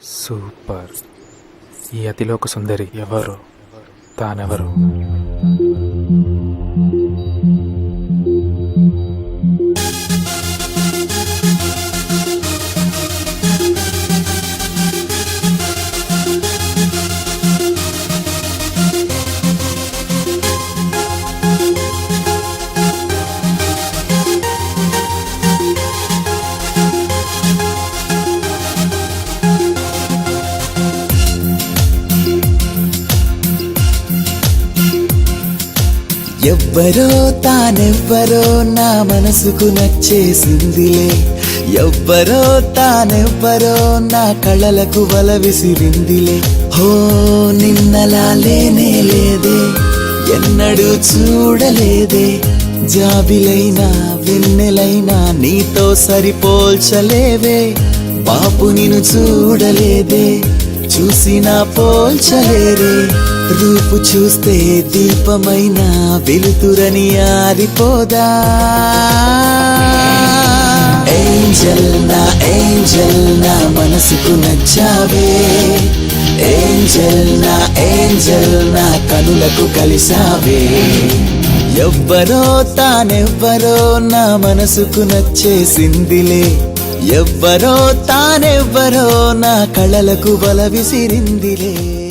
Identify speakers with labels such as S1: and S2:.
S1: Super. ఈ అతిలోక సుందరి ఎవరు? తానెవరు?
S2: ఎవ్వరో తానెవ్వరో నా మనసుకు నచ్చేసిందిలే. ఎవ్వరో తానెవ్వరో నా కళలకు వల విసిరిందిలే. హో నిన్నలా లేనే లేదే, ఎన్నడూ చూడలేదే. జాబిలైనా వెన్నెలైనా నీతో సరిపోల్చలేవే. బాపు నిన్ను చూడలేదే, చూసినా పోల్చలేరే. రూపు చూస్తే దీపమైన వెలుతురని ఆరిపోదా. ఏంజల్ నా ఏంజల్ నా మనసుకు నచ్చావే. ఏంజల్ నా ఏంజల్ నా కనులకు కలిసావే. ఎవ్వరో తానెవ్వరో నా మనసుకు నచ్చేసిందిలే. ఎవ్వరో తానెవ్వరో నా కళలకు వల విసిరిందిలే.